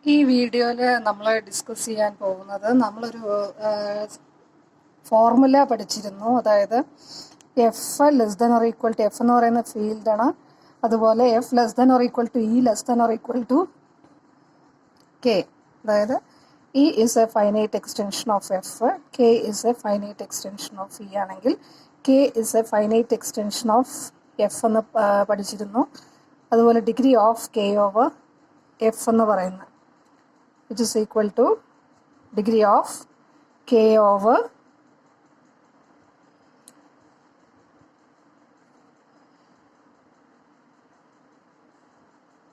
ഈ വീഡിയോയിൽ നമ്മൾ ഡിസ്കസ് ചെയ്യാൻ പോകുന്നത് നമ്മളൊരു ഫോർമുല പഠിച്ചിരുന്നു. അതായത് F less than or equal to F എന്ന് പറയുന്ന ഫീൽഡാണ്. അതുപോലെ F less than or equal to E less than or equal to K. അതായത് E is a finite extension of F, K is a finite extension of E ആണെങ്കിൽ K is a finite extension of F എന്ന് പഠിച്ചിരുന്നു. അതുപോലെ degree of K over F എന്ന് പറയുന്നത് which is equal to degree of k over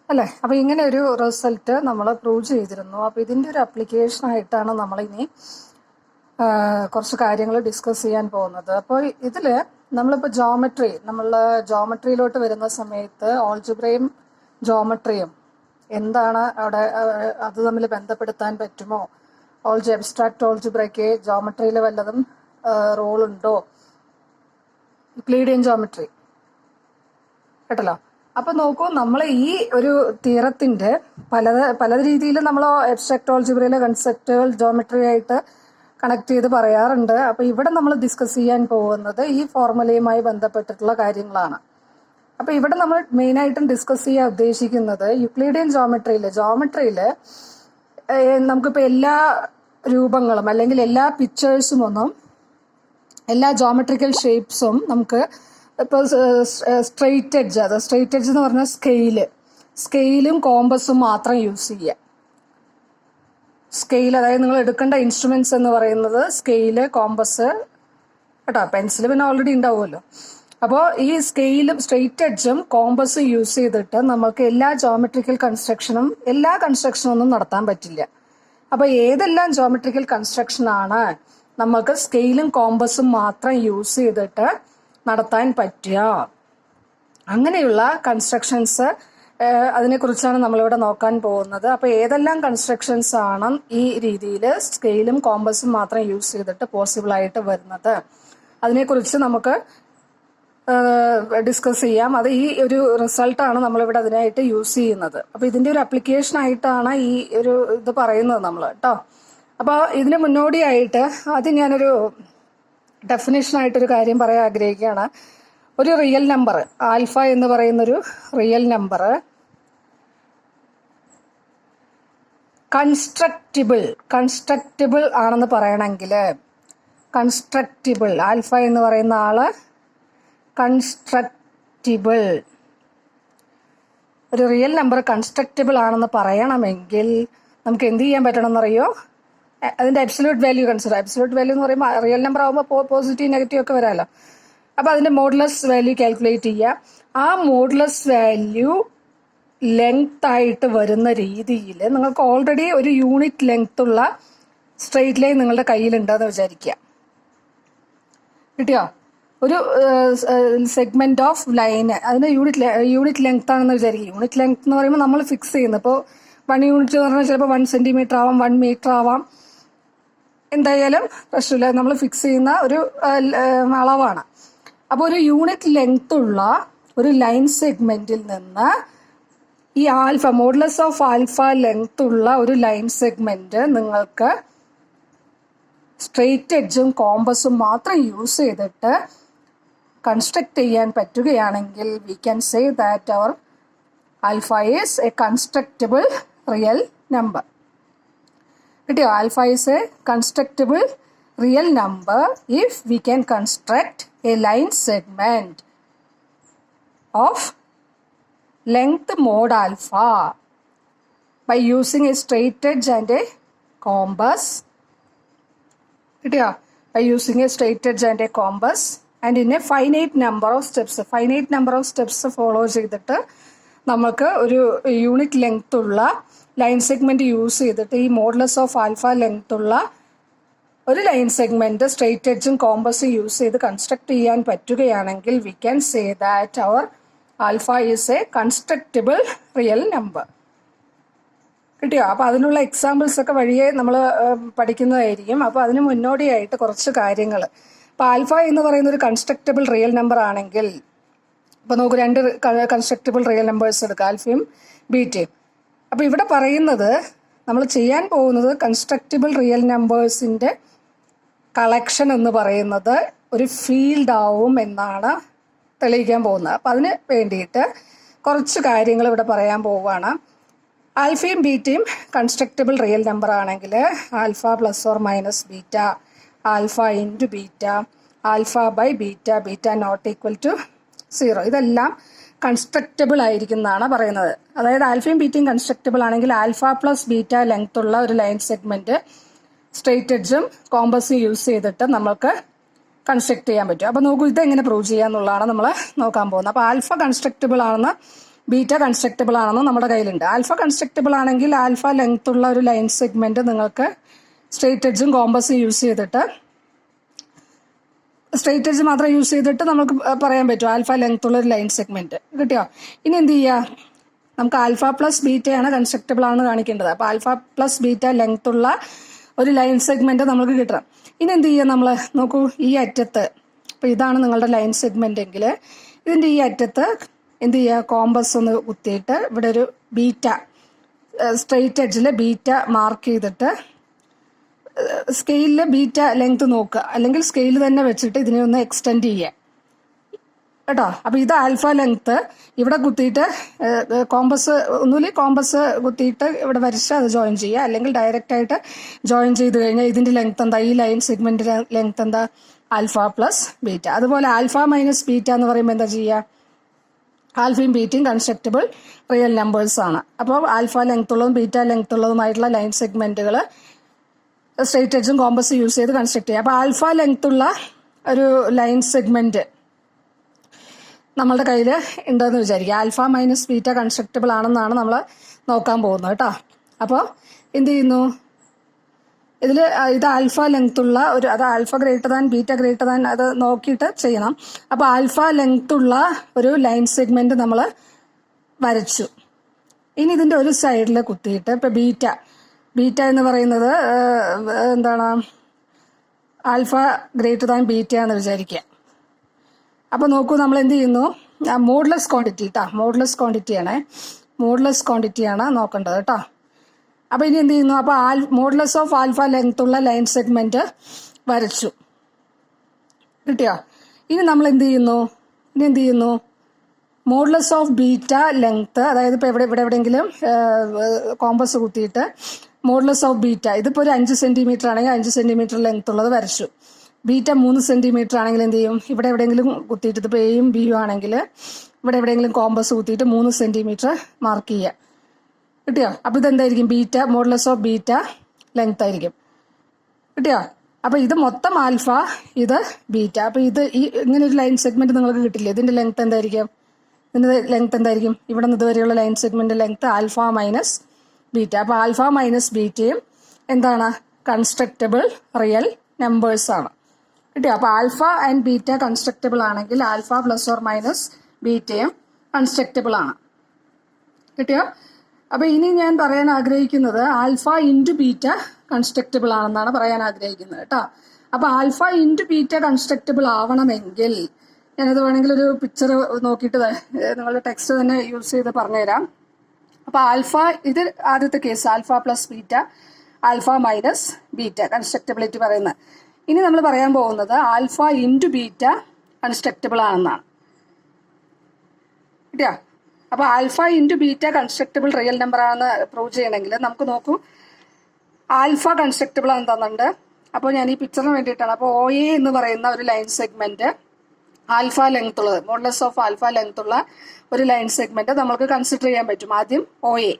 അല്ലേ. അപ്പോൾ ഇങ്ങനെ ഒരു റിസൾട്ട് നമ്മൾ പ്രൂവ് ചെയ്തിരുന്നു. അപ്പോൾ ഇതിൻ്റെ ഒരു അപ്ലിക്കേഷൻ ആയിട്ടാണ് നമ്മളിനി കുറച്ച് കാര്യങ്ങൾ ഡിസ്കസ് ചെയ്യാൻ പോകുന്നത്. അപ്പോൾ ഇതിൽ നമ്മളിപ്പോൾ ജോമെട്രിയിലോട്ട് വരുന്ന സമയത്ത് ഓൾജിബ്രയും ജോമെട്രിയും എന്താണ് അവിടെ അത് തമ്മിൽ ബന്ധപ്പെടുത്താൻ പറ്റുമോ, അബ്സ്ട്രാക്ട് ഓൾജിബ്രയ്ക്ക് ജോമെട്രിയിൽ വല്ലതും റോളുണ്ടോ, യൂക്ലിഡിയൻ ജോമെട്രി കേട്ടല്ലോ. അപ്പം നോക്കൂ, നമ്മൾ ഈ ഒരു തിയറത്തിൻ്റെ പല രീതിയിൽ നമ്മൾ അബ്സ്ട്രാക്ട് ഓൾജിബ്രയിലെ കൺസെപ്റ്റുകൾ ജോമെട്രി ആയിട്ട് കണക്ട് ചെയ്ത് പറയാറുണ്ട്. അപ്പോൾ ഇവിടെ നമ്മൾ ഡിസ്കസ് ചെയ്യാൻ പോകുന്നത് ഈ ഫോർമുലയുമായി ബന്ധപ്പെട്ടിട്ടുള്ള കാര്യങ്ങളാണ്. അപ്പോൾ ഇവിടെ നമ്മൾ മെയിനായിട്ടും ഡിസ്കസ് ചെയ്യാൻ ഉദ്ദേശിക്കുന്നത് യൂക്ലിഡിയൻ ജോമെട്രിയിൽ നമുക്കിപ്പോൾ എല്ലാ രൂപങ്ങളും അല്ലെങ്കിൽ എല്ലാ പിക്ചേഴ്സും എല്ലാ ജോമെട്രിക്കൽ ഷേപ്സും നമുക്ക് ഇപ്പോൾ സ്ട്രെയിറ്റ് എഡ്ജ് എന്ന് പറഞ്ഞാൽ സ്കെയിലും കോമ്പസും മാത്രം യൂസ് ചെയ്യുക. അതായത് നിങ്ങൾ എടുക്കേണ്ട ഇൻസ്ട്രുമെന്റ്സ് എന്ന് പറയുന്നത് സ്കെയില്, കോമ്പസ് കേട്ടോ. പെൻസിൽ പിന്നെ ഓൾറെഡി ഉണ്ടാവുമല്ലോ. അപ്പോൾ ഈ സ്കെയിലും സ്ട്രെയിറ്റ് എഡ്ജും കോമ്പസും യൂസ് ചെയ്തിട്ട് നമുക്ക് എല്ലാ ജോമെട്രിക്കൽ കൺസ്ട്രക്ഷനും ഒന്നും നടത്താൻ പറ്റില്ല. അപ്പോൾ ഏതെല്ലാം ജോമെട്രിക്കൽ കൺസ്ട്രക്ഷനാണ് നമുക്ക് സ്കെയിലും കോമ്പസും മാത്രം യൂസ് ചെയ്തിട്ട് നടത്താൻ പറ്റുക, അങ്ങനെയുള്ള കൺസ്ട്രക്ഷൻസ് അതിനെക്കുറിച്ചാണ് നമ്മളിവിടെ നോക്കാൻ പോകുന്നത്. അപ്പോൾ ഏതെല്ലാം കൺസ്ട്രക്ഷൻസ് ആണ് ഈ രീതിയിൽ സ്കെയിലും കോമ്പസും മാത്രം യൂസ് ചെയ്തിട്ട് പോസിബിളായിട്ട് വരുന്നത്, അതിനെക്കുറിച്ച് നമുക്ക് ഡിസ്കസ് ചെയ്യാം. അത് ഈ ഒരു റിസൾട്ടാണ് നമ്മളിവിടെ അതിനായിട്ട് യൂസ് ചെയ്യുന്നത്. അപ്പോൾ ഇതിൻ്റെ ഒരു അപ്ലിക്കേഷൻ ആയിട്ടാണ് ഈ ഒരു ഇത് പറയുന്നത് നമ്മൾ കേട്ടോ. അപ്പോൾ ഇതിന് മുന്നോടിയായിട്ട് ആദ്യം ഞാനൊരു ഡെഫിനേഷനായിട്ടൊരു കാര്യം പറയാൻ ആഗ്രഹിക്കുകയാണ്. ഒരു റിയൽ നമ്പർ ആൽഫ എന്ന് പറയുന്നൊരു റിയൽ നമ്പർ കൺസ്ട്രക്റ്റിബിൾ ആണെന്ന് പറയണമെങ്കിൽ ആൽഫ എന്ന് പറയുന്ന ആള് കൺസ്ട്രക്റ്റിബിൾ, ഒരു റിയൽ നമ്പർ കൺസ്ട്രക്റ്റിബിൾ ആണെന്ന് പറയണമെങ്കിൽ നമുക്ക് എന്ത് ചെയ്യാൻ പറ്റണം എന്നറിയോ? അതിൻ്റെ അബ്സല്യൂട്ട് വാല്യൂ അബ്സല്യൂട്ട് വാല്യൂ എന്ന് പറയുമ്പോൾ റിയൽ നമ്പർ ആകുമ്പോൾ പോസിറ്റീവ് നെഗറ്റീവ് ഒക്കെ വരാമല്ലോ. അപ്പോൾ അതിൻ്റെ മോഡുലസ് വാല്യൂ കാൽക്കുലേറ്റ് ചെയ്യുക. ആ മോഡുലസ് വാല്യൂ ലെങ്ത് ആയിട്ട് വരുന്ന രീതിയിൽ നിങ്ങൾക്ക് ഓൾറെഡി ഒരു യൂണിറ്റ് ലെങ്ത് ഉള്ള സ്ട്രെയിറ്റ് ലൈൻ നിങ്ങളുടെ കയ്യിലുണ്ടെന്ന് വിചാരിക്കുക. കിട്ടിയോ? ഒരു സെഗ്മെന്റ് ഓഫ് ലൈന്, അതിന് യൂണിറ്റ് ലെങ്ത് ആണെന്ന് വിചാരിക്കുക. യൂണിറ്റ് ലെങ്ത് എന്ന് പറയുമ്പോൾ നമ്മൾ ഫിക്സ് ചെയ്യുന്നത് ഇപ്പോൾ 1 യൂണിറ്റ് എന്ന് പറഞ്ഞാൽ ചിലപ്പോൾ 1 സെന്റിമീറ്റർ ആവാം, 1 മീറ്റർ ആവാം, എന്തായാലും പ്രശ്നമില്ല, നമ്മൾ ഫിക്സ് ചെയ്യുന്ന ഒരു അളവാണ്. അപ്പോൾ ഒരു യൂണിറ്റ് ലെങ്ത് ഉള്ള ഒരു ലൈൻ സെഗ്മെന്റിൽ നിന്ന് ഈ മോഡുലസ് ഓഫ് ആൽഫ ലെങ്ത് ഉള്ള ഒരു ലൈൻ സെഗ്മെന്റ് നിങ്ങൾക്ക് സ്ട്രെയിറ്റ് എഡ്ജും കോമ്പസും മാത്രം യൂസ് ചെയ്തിട്ട് കൺസ്ട്രക്ട് ചെയ്യാൻ പറ്റുകയാണെങ്കിൽ we can say that our alpha is a constructible real number. കിട്ടിയോ? Alpha is a constructible real number if we can construct a line segment of length mod alpha by using a straight edge and a compass. By using a straight edge and a compass and in a finite number of steps follow ചെയ്തിട്ട് നമുക്ക് ഒരു unit length ഉള്ള line segment use ചെയ്തിട്ട് ഈ modulus of alpha length ഉള്ള ഒരു line segment straight എഡ്ജും കോമ്പസും യൂസ് ചെയ്ത് കൺസ്ട്രക്ട് ചെയ്യാൻ പറ്റുകയാണെങ്കിൽ we can say that our alpha is a constructible real number. കിട്ടിയോ? അപ്പോൾ അതിനുള്ള എക്സാമ്പിൾസ് ഒക്കെ വഴിയെ നമ്മൾ പഠിക്കുന്നതായിരിക്കും. അപ്പോൾ അതിന് മുന്നോടിയായിട്ട് കുറച്ച് കാര്യങ്ങൾ. അപ്പോൾ ആൽഫ എന്ന് പറയുന്ന ഒരു കൺസ്ട്രക്റ്റബിൾ റിയൽ നമ്പർ ആണെങ്കിൽ അപ്പോൾ നമുക്ക് 2 കൺസ്ട്രക്റ്റബിൾ റിയൽ നമ്പേഴ്സ് എടുക്കാം, ആൽഫയും ബീറ്റയും. അപ്പോൾ ഇവിടെ പറയുന്നത് നമ്മൾ ചെയ്യാൻ പോകുന്നത് കൺസ്ട്രക്റ്റബിൾ റിയൽ നമ്പേഴ്സിൻ്റെ കളക്ഷൻ എന്ന് പറയുന്നത് ഒരു ഫീൽഡ് ആവും എന്നാണ് തെളിയിക്കാൻ പോകുന്നത്. അപ്പം അതിന് വേണ്ടിയിട്ട് കുറച്ച് കാര്യങ്ങൾ ഇവിടെ പറയാൻ പോവുകയാണ്. ആൽഫയും ബീറ്റയും കൺസ്ട്രക്റ്റബിൾ റിയൽ നമ്പർ ആണെങ്കിൽ alpha plus or minus beta, alpha into beta, alpha by beta, beta not equal to 0, ഇതെല്ലാം കൺസ്ട്രക്റ്റബിൾ ആയിരിക്കും എന്നാണ് പറയുന്നത്. അതായത് ആൽഫയും ബീറ്റയും കൺസ്ട്രക്റ്റബിൾ ആണെങ്കിൽ ആൽഫ പ്ലസ് ബീറ്റ ലെങ്ത് ഉള്ള ഒരു ലൈൻ സെഗ്മെന്റ് സ്ട്രെയിറ്റ് എഡ്ജും കോമ്പസും യൂസ് ചെയ്തിട്ട് നമുക്ക് കൺസ്ട്രക്ട് ചെയ്യാൻ പറ്റും. അപ്പോൾ നോക്കൂ, ഇതെങ്ങനെ പ്രൂവ് ചെയ്യാന്നുള്ളതാണ് നമ്മൾ നോക്കാൻ പോകുന്നത്. അപ്പോൾ ആൽഫ കൺസ്ട്രക്റ്റബിൾ ആണെന്ന് ബീറ്റ കൺസ്ട്രക്റ്റബിൾ ആണെന്ന് നമ്മുടെ കയ്യിലുണ്ട്. ആൽഫ കൺസ്ട്രക്റ്റബിൾ ആണെങ്കിൽ ആൽഫ ലെങ്ത് ഉള്ള ഒരു ലൈൻ സെഗ്മെന്റ് നിങ്ങൾക്ക് സ്ട്രെയിറ്റ് എഡ്ജും കോമ്പസും യൂസ് ചെയ്തിട്ട്, സ്ട്രെയിറ്റ് എഡ്ജ് മാത്രം യൂസ് ചെയ്തിട്ട് നമുക്ക് പറയാൻ പറ്റും ആൽഫ ലെങ്ത് ഉള്ള ഒരു ലൈൻ സെഗ്മെന്റ്. കിട്ടിയോ? ഇനി എന്ത് ചെയ്യുക, നമുക്ക് ആൽഫ പ്ലസ് ബീറ്റയാണ് കൺസ്ട്രക്റ്റബിൾ ആണെന്ന് കാണിക്കേണ്ടത്. അപ്പോൾ ആൽഫ പ്ലസ് ബീറ്റ ലെങ്ത് ഉള്ള ഒരു ലൈൻ സെഗ്മെന്റ് നമുക്ക് കിട്ടണം. ഇനി എന്ത് ചെയ്യുക, നമ്മൾ നോക്കൂ, ഈ അറ്റത്ത്, അപ്പോൾ ഇതാണ് നിങ്ങളുടെ ലൈൻ സെഗ്മെന്റ് എങ്കിൽ ഇതിൻ്റെ ഈ അറ്റത്ത് എന്ത് ചെയ്യുക, കോമ്പസ് ഒന്ന് കുത്തിയിട്ട് ഇവിടെ ഒരു ബീറ്റ, സ്ട്രെയിറ്റ് എഡ്ജിൽ ബീറ്റ മാർക്ക് ചെയ്തിട്ട് സ്കെയിലിൽ ബീറ്റ ലെങ്ത് നോക്കുക, അല്ലെങ്കിൽ സ്കെയിൽ തന്നെ വെച്ചിട്ട് ഇതിനെ ഒന്ന് എക്സ്റ്റെൻഡ് ചെയ്യുക കേട്ടോ. അപ്പോൾ ഇത് ആൽഫ ലെങ്ത് ഇവിടെ കുത്തിയിട്ട് കോമ്പസ്, ഒന്നുമില്ല കോമ്പസ് കുത്തിയിട്ട് ഇവിടെ വരച്ച് അത് ജോയിൻ ചെയ്യുക, അല്ലെങ്കിൽ ഡയറക്റ്റ് ആയിട്ട് ജോയിൻ ചെയ്ത് കഴിഞ്ഞാൽ ഇതിൻ്റെ ലെങ്ത് എന്താ, ഈ ലൈൻ സെഗ്മെന്റിന്റെ ലെങ്ത് എന്താ, ആൽഫ പ്ലസ് ബീറ്റ. അതുപോലെ ആൽഫ മൈനസ് ബീറ്റ എന്ന് പറയുമ്പോൾ എന്താ ചെയ്യുക, ആൽഫയും ബീറ്റയും കൺസ്ട്രക്റ്റബിൾ റിയൽ നമ്പേഴ്സ് ആണ്. അപ്പോൾ ആൽഫ ലെങ്ത് ഉള്ളതും ബീറ്റ ലെങ്ത് ഉള്ളതുമായിട്ടുള്ള ലൈൻ സെഗ്മെന്റുകൾ സ്ട്രെയിറ്റ് എഡ്ജും കോമ്പസ് യൂസ് ചെയ്ത് കൺസ്ട്രക്ട് ചെയ്യുക. അപ്പോൾ ആൽഫ ലെങ്ത് ഉള്ള ഒരു ലൈൻ സെഗ്മെന്റ് നമ്മളുടെ കയ്യിൽ ഉണ്ടെന്ന് വിചാരിക്കുക. ആൽഫ മൈനസ് ബീറ്റ കൺസ്ട്രക്റ്റബിൾ ആണെന്നാണ് നമ്മൾ നോക്കാൻ പോകുന്നത് കേട്ടോ. അപ്പോൾ എന്ത് ചെയ്യുന്നു, ഇത് ആൽഫ ലെങ്ത് ഉള്ള ഒരു, അത് alpha greater than beta greater than അത് നോക്കിയിട്ട് ചെയ്യണം. അപ്പോൾ ആൽഫ ലെങ്ത് ഉള്ള ഒരു ലൈൻ സെഗ്മെന്റ് നമ്മൾ വരച്ചു. ഇനി ഇതിൻ്റെ ഒരു സൈഡിൽ കുത്തിയിട്ട്, ഇപ്പം ബീറ്റ എന്ന് പറയുന്നത് എന്താണ്, ആൽഫ ഗ്രേറ്റർ ദാൻ ബീറ്റ എന്ന് വിചാരിക്കുക. അപ്പോൾ നോക്കൂ, നമ്മൾ എന്ത് ചെയ്യുന്നു, മോഡുലസ് ക്വാണ്ടിറ്റി കേട്ടോ, മോഡുലസ് ക്വാണ്ടിറ്റിയാണ് നോക്കേണ്ടത് കേട്ടോ. അപ്പോൾ ഇനി എന്ത് ചെയ്യുന്നു, അപ്പോൾ മോഡുലസ് ഓഫ് ആൽഫ ലെങ്ത് ഉള്ള ലൈൻ സെഗ്മെന്റ് വരച്ചു. കിട്ടിയോ? ഇനി നമ്മൾ എന്ത് ചെയ്യുന്നു, മോഡുലസ് ഓഫ് ബീറ്റ ലെങ്ത്, അതായത് ഇപ്പോൾ എവിടെയെങ്കിലും കോമ്പസ് കുത്തിയിട്ട് മോഡുലസ് ഓഫ് ബീറ്റ, ഇതിപ്പോൾ ഒരു 5 സെന്റിമീറ്റർ ആണെങ്കിൽ 5 സെന്റിമീറ്റർ ലെങ്ത് ഉള്ളത് വരച്ചു. ബീറ്റ 3 സെന്റിമീറ്റർ ആണെങ്കിൽ എന്ത് ചെയ്യും, ഇവിടെ എവിടെയെങ്കിലും കുത്തിയിട്ട്, ഇപ്പോൾ എയും ബിയും ആണെങ്കിൽ ഇവിടെ എവിടെയെങ്കിലും കോമ്പസ് കുത്തിയിട്ട് 3 സെന്റിമീറ്റർ മാർക്ക് ചെയ്യുക. കിട്ടിയോ? അപ്പോൾ ഇതെന്തായിരിക്കും, beta, modulus of beta length ആയിരിക്കും. കിട്ടിയോ? അപ്പോൾ ഇത് മൊത്തം ആൽഫ, ഇത് ബീറ്റ. അപ്പോൾ ഇങ്ങനെ ഒരു ലൈൻ സെഗ്മെന്റ് നിങ്ങൾക്ക് കിട്ടില്ലേ, ഇതിന്റെ ലെങ്ത് എന്തായിരിക്കും, ഇവിടെ നിന്ന് ഇതുവരെയുള്ള line segment length alpha minus beta. അപ്പോൾ ആൽഫ മൈനസ് ബീറ്റയും എന്താണ്, കൺസ്ട്രക്റ്റബിൾ റിയൽ നമ്പേഴ്സ് ആണ്. കിട്ടിയോ? അപ്പോൾ ആൽഫ ആൻഡ് ബീറ്റ കൺസ്ട്രക്റ്റബിൾ ആണെങ്കിൽ ആൽഫ പ്ലസ് ഓർ മൈനസ് ബീറ്റയും കൺസ്ട്രക്റ്റബിൾ ആണ്. കിട്ടിയോ? അപ്പോൾ ഇനി ഞാൻ പറയാൻ ആഗ്രഹിക്കുന്നത് ആൽഫ ഇൻറ്റു ബീറ്റ കൺസ്ട്രക്റ്റബിൾ ആണെന്നാണ് പറയാൻ ആഗ്രഹിക്കുന്നത് കേട്ടോ. അപ്പോൾ ആൽഫ ഇൻറ്റു ബീറ്റ കൺസ്ട്രക്റ്റബിൾ ആവണമെങ്കിൽ ഞാനത് വേണമെങ്കിൽ ഒരു പിക്ചർ നോക്കിയിട്ട് നിങ്ങളുടെ ടെക്സ്റ്റ് തന്നെ യൂസ് ചെയ്ത് പറഞ്ഞുതരാം. അപ്പോൾ ആൽഫ, ഇത് ആദ്യത്തെ case, alpha plus beta, alpha minus beta constructibility പറയുന്നത്. ഇനി നമ്മൾ പറയാൻ പോകുന്നത് ആൽഫ ഇൻറ്റു ബീറ്റ കൺസ്ട്രക്റ്റബിൾ ആണെന്നാണ്. കിട്ടിയോ? അപ്പോൾ alpha into beta constructible real number ആണെന്ന് പ്രൂവ് ചെയ്യണമെങ്കിൽ നമുക്ക് നോക്കൂ, ആൽഫ കൺസ്ട്രക്റ്റബിൾ ആണെന്ന് തന്നിട്ടുണ്ട്. അപ്പോൾ ഞാൻ ഈ പിക്ചറിന് വേണ്ടിയിട്ടാണ്. അപ്പോൾ ഒ എ എന്ന് പറയുന്ന ഒരു ലൈൻ സെഗ്മെന്റ് ആൽഫ ലെങ്ത് ഉള്ളത്, മോഡുലസ് ഓഫ് ആൽഫ ലെങ്ത് ഉള്ള ഒരു ലൈൻ സെഗ്മെന്റ് നമുക്ക് കൺസിഡർ ചെയ്യാൻ പറ്റും. ആദ്യം ഒ എ.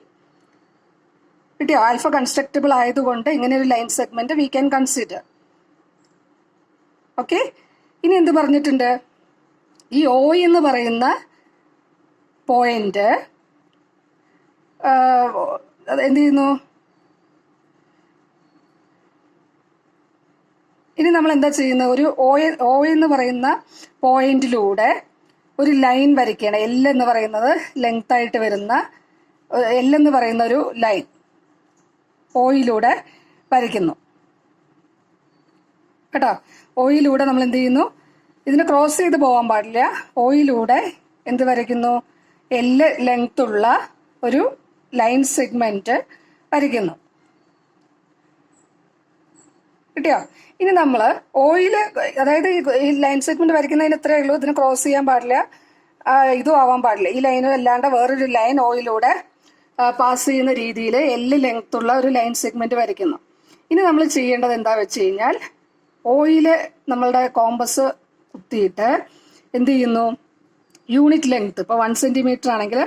കിട്ടിയോ? ആൽഫ കൺസ്ട്രക്റ്റബിൾ ആയതുകൊണ്ട് ഇങ്ങനെ ഒരു line segment we can consider. Okay. ഇനി എന്ത് പറഞ്ഞിട്ടുണ്ട്, ഈ ഒ എന്ന് പറയുന്ന പോയിന്റ് എന്ത് ചെയ്യുന്നു, ഇനി നമ്മൾ എന്താ ചെയ്യുന്നത്, ഒരു ഒ എന്ന് പറയുന്ന പോയിന്റിലൂടെ ഒരു ലൈൻ വരയ്ക്കുകയാണ്. എൽ എന്ന് പറയുന്നത് ലെങ്ത് ആയിട്ട് വരുന്ന, എൽ എന്ന് പറയുന്ന ഒരു ലൈൻ ഒയിലൂടെ വരയ്ക്കുന്നു കേട്ടോ. ഒയിലൂടെ നമ്മൾ എന്ത് ചെയ്യുന്നു, ഇതിനെ ക്രോസ് ചെയ്ത് പോകാൻ പാടില്ല. ഒയിലൂടെ എന്ത് വരയ്ക്കുന്നു, എൽ ലെങ്ത് ഉള്ള ഒരു ലൈൻ സെഗ്മെന്റ് വരയ്ക്കുന്നു. കിട്ടിയോ? ഇനി നമ്മൾ ഓയിൽ, അതായത് ഈ ലൈൻ സെഗ്മെന്റ് വരയ്ക്കുന്നതിന് ഇത്രയേ ഉള്ളൂ, ഇതിന് ക്രോസ് ചെയ്യാൻ പാടില്ല, ഇതും ആവാൻ പാടില്ല. ഈ ലൈനും അല്ലാണ്ട് വേറൊരു ലൈൻ ഓയിലൂടെ പാസ് ചെയ്യുന്ന രീതിയിൽ എല്ല് ലെങ്ത് ഉള്ള ഒരു ലൈൻ സെഗ്മെന്റ് വരയ്ക്കുന്നു. ഇനി നമ്മൾ ചെയ്യേണ്ടത് എന്താ വെച്ച് കഴിഞ്ഞാൽ, ഓയില് നമ്മളുടെ കോമ്പസ് കുത്തിയിട്ട് എന്ത് ചെയ്യുന്നു, യൂണിറ്റ് ലെങ്ത് ഇപ്പോൾ 1 സെന്റിമീറ്റർ ആണെങ്കിൽ